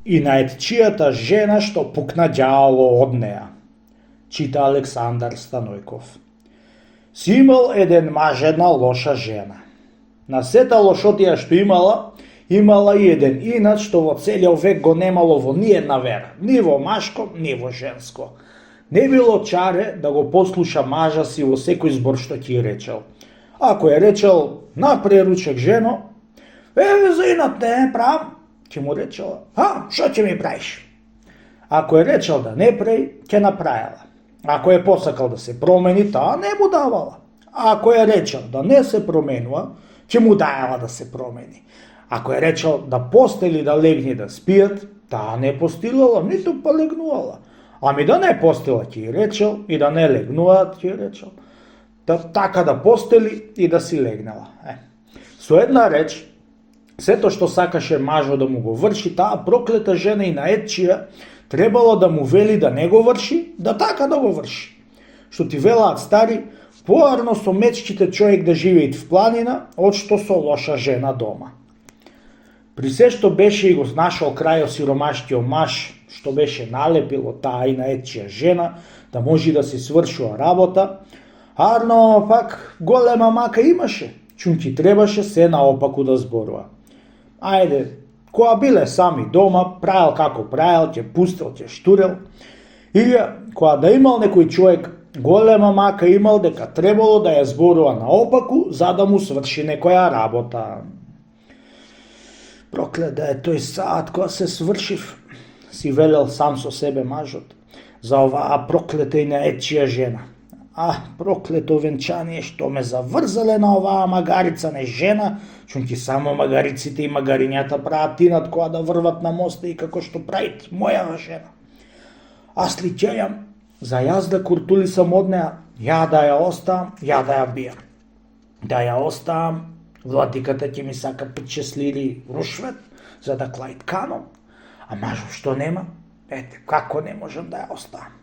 и наетчијата жена што пукна ѓаволо од неа. Чита Александар Станојков. Си имал еден маж една лоша жена. На сета лошотија што имала и еден инат што во целиот век го немало во ниедна вера, ни во машко, ни во женско. Не било чаре да го послуша мажа си во секој збор што ќе речел. Ако е речел, направи ручек жено, за инат не правам, ќе му речела, што ќе ми правиш? Ако е речел да не прави, ќе направила. Ако е посакал да се промени, таа не му давала. Ако е речел да не се променува, ќе му дајала да се промени. Ако е речел да постели да легни да спијат, таа не постилала, ниту па легнувала. Ами да не постела ќе речел и да не легнуваат ќе речел. Така да постели и да си легнала. Со една реч, сето што сакаше мажо да му го врши, таа проклета жена и наетчија требало да му вели да не го врши, да така да го врши. Што ти велаат стари, поарно со мечките човек да живеет в планина, од што со лоша жена дома. При се што беше и го нашол крај сиромаштиот маж, што беше налепило таа и наетчија жена, да може да се свршува работа, арно пак голема мака имаше, чунки требаше се наопаку да зборува. Ајде, која биле сами дома, правил како правил, ќе пустил, ќе штурел, или која да имал некој човек голема мака имал дека требало да ја зборува наопаку за да му сврши некоја работа. Проклет да е тој саат кога се свршив, си велел сам со себе мажот, за оваа проклета и наетчија жена. Проклето венчание што ме заврзале на оваа магарица не жена, чунки само магариците и магарињата прават инат кога да врват на моста и како што правит мојава жена. Аз ли ќејам, за јас да куртули сам од неа, ја да ја оставам, ја да ја бијам. Да ја оставам, владиката ќе ми сака 5-6 лири рушвет, за да клајт каном, а мажов што нема, како не можам да ја оставам.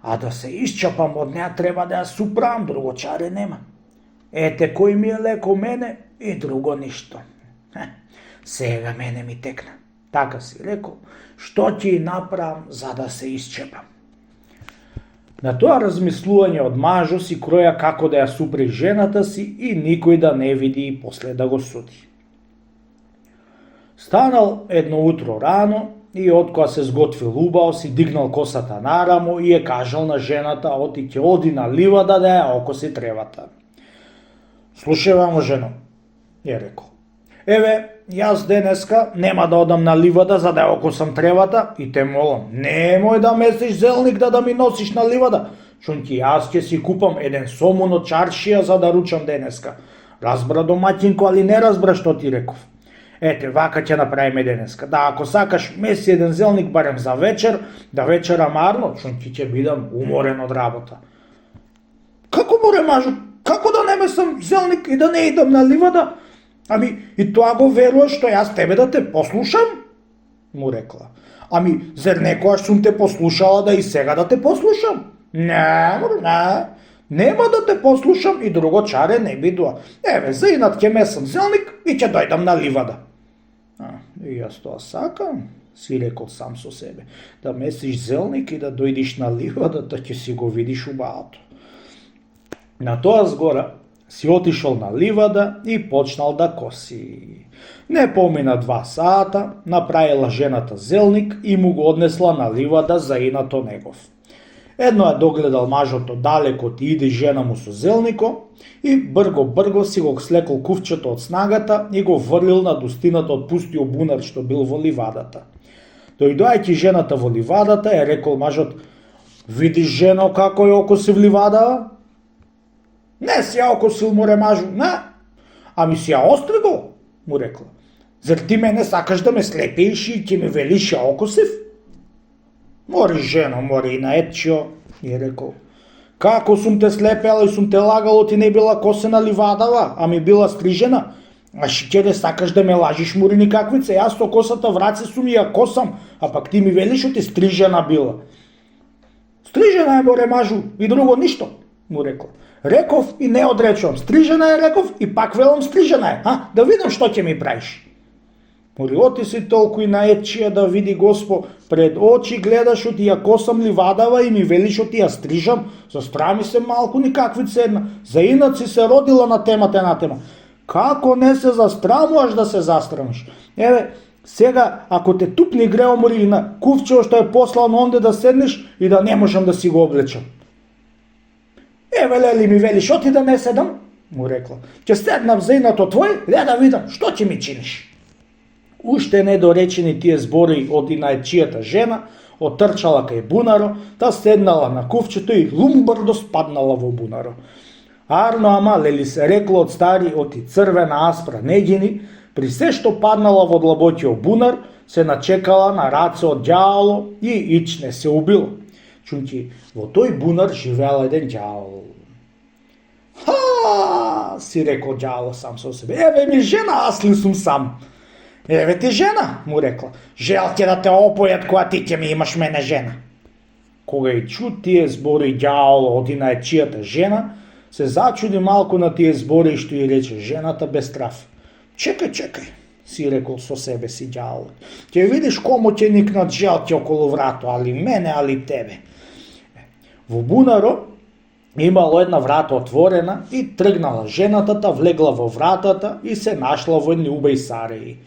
А да се исчапам од неа треба да ја суправам, друго чаре нема. Кој ми е леко мене и друго ништо. Сега мене ми текна. Така си рекол, што ќе направам за да се исчепам. На тоа размислување од мажо си кроја како да ја супри жената си и никој да не види и после да го суди. Станал едно утро рано и од кога се сготвил убаво си дигнал косата нарамо и ја кажал на жената ќе оди на ливада да ја окоси тревата. Слушај вамо жено, ја рекол. Јас денеска нема да одам на ливада за да ја окосам тревата и те молам, немој да месиш зелник да ми носиш на ливада, чунки јас ќе си купам еден сомун од чаршија за да ручам денеска. Разбра домаќинко, али не разбра што ти реков. Вака ќе направиме денеска. Да, ако сакаш, меси еден зелник барем за вечер, да вечерам арно, чунки ќе бидам уморен од работа. Како море мажу, како да не месам зелник и да не идам на ливада? И тоа го веруваш што јас тебе да те послушам? Му рекла. Зер некојаш сум те послушала да и сега да те послушам? Не, нема да те послушам и друго чаре не бидува. За инат ќе месам зелник и ќе дојдам на ливада. И јас тоа сакам, си рекол сам со себе. Да месиш зелник и да дојдиш на ливада, да ќе си го видиш убавото. На тоа згора си отишол на ливада и почнал да коси. Не помина 2 сата, направила жената зелник и му го однесла на ливада за инато негов. Едно ја догледал мажото далеко ти иде жена му со зелнико и брго си го слекол кувчето од снагата и го врлил на дустината од пустиот бунар што бил во ливадата. Дојдоајќи жената во ливадата, ја рекол мажот, видиш жено како ја окосив ливада? Не си ја окосил, море мажу, не. Си ја остригол, му рекла. Зар ти мене сакаш да ме слепиш и ќе ми велиш ја окосив? Мори жено, мори и наетчио, ја рекол. Како сум те слепела и сум те лагало, ти не била косена ливадава, била стрижена? Ќе не сакаш да ме лажиш, мори никаквице, јас со косата в раце сум и ја косам, пак ти ми велиш оти стрижена била. Стрижена е, море мажу, и друго ништо, му рекла. Реков и не одречувам, стрижена е реков и пак велам стрижена е, да видам што ќе ми правиш. Мори оти си толку и наетчија да види Госпо, пред очи гледаш од ја косам ливадава и ми велиш од ја стрижам, застрами се малку никакви цедна, за инаци се родила на темата на тема. Како не се застрамуваш да се застрамиш? Еве, сега, ако те тупни греомори и на кувчево што е послано онде да седнеш и да не можам да си го облечам. Еве, лели ми велиш, оти да не седам? Му рекла. Ќе седнам за инато твој, да видам, што ќе ми чиниш? Уште недоречени тие збори од инаечијата жена, отрчала кај бунаро, та седнала на кувчето и лумбрдо спаднала во бунаро. Арно ама, лели се рекло од стари, оти црвена аспра негини, при се што паднала во длабокиот бунар, се начекала на раце од ѓаоло и ичне се убило. Чунки, во тој бунар живеал еден ѓаол. Ха, си рекол ѓаоло сам со себе, еве ми жена, аз ли сум сам? Еве ти жена, му рекла, жел ќе да те опојат која ти ќе ми имаш мене жена. Кога и чу тие збори ѓаоло од инаечијата жена, се зачуди малку на тие збори што и рече жената без страв. Чекај, си рекол со себе си ѓаолот. Ќе видиш кому ќе никнат желки околу врато, али мене, али тебе. Во бунаро имало една врата отворена и тргнала жената, влегла во вратата и се нашла во едни убај сареи.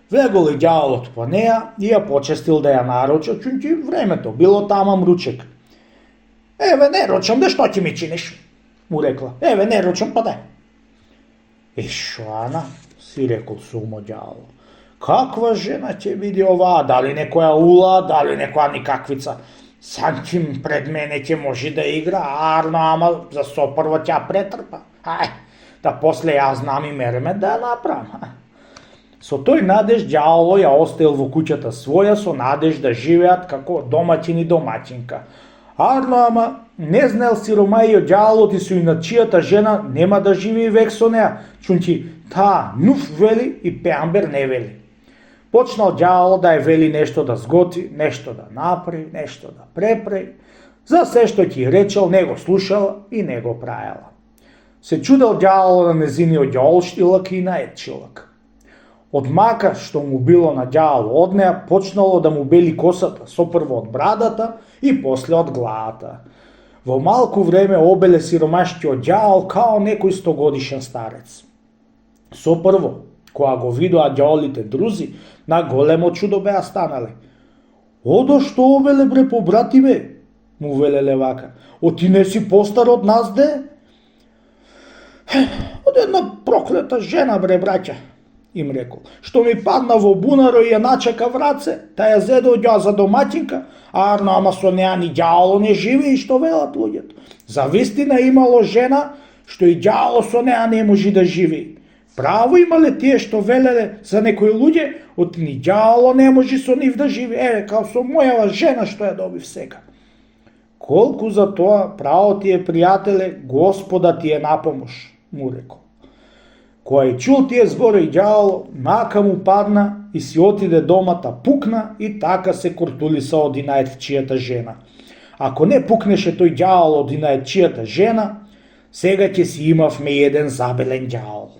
Влегол и ѓаолот по неа и ја почестил да ја нароча, чунки времето било тама мручек. Еве не рочам, де што ќе ми чиниш? Му рекла. Еве не рочам, па де. Шо Ана, си рекол сумо ѓаоло. Каква жена ќе биде оваа? Дали некоја ула, дали некоја никаквица? Санчим пред мене ќе може да игра, арно, ама за сопрво ќе претрпа. Да после ја знам и мереме да ја направам. Со тој надеж ѓаоло ја оставил во куќата своја со надеж да живеат како домаќин и домаќинка. Арно, ама не знаел сиромајиот ѓаолот и со иначијата жена нема да живее век со неа, чунки таа нуф вели и пеамбер не вели. Почнал ѓаоло да ја вели нешто да сготи, нешто да направи, нешто да препре. За се што ќе речел, не го слушала и не го прајала. Се чудел ѓаоло на незиниот ѓаолштилак и наетчилак. Од мака што му било на ѓаоло од неа, почнало да му бели косата, сопрво од брадата и после од главата. Во малку време обеле сиромашкиот ѓаол као некој 100-годишен старец. Сопрво, кога го видоа ѓаолите друзи, на големо чудо беа станале. Одо што обеле бре побратиме, му велеле вака. Оти не си постар од нас де? Од една проклета жена бре браќа, им рекол, што ми падна во бунаро и ја начека враце, та ја зеде од ја за домаќинка, арно, ама со неа ни ѓаоло не живе и што велат луѓето. За вистина имало жена, што и ѓаоло со неа не може да живее. Право имале тие што велеле за некои луѓе, од ни ѓаоло не може со нив да живее, као со мојава жена што ја добив сега. Колку за тоа, право ти е, пријателе, Господа ти е напомош, му рекол. Кога и чул тие збори ѓаоло, мака му падна и си отиде домата, пукна и така се куртулиса од инаетчијата жена. Ако не пукнеше тој ѓаол од инаетчијата жена, сега ќе си имавме еден забелен ѓаол.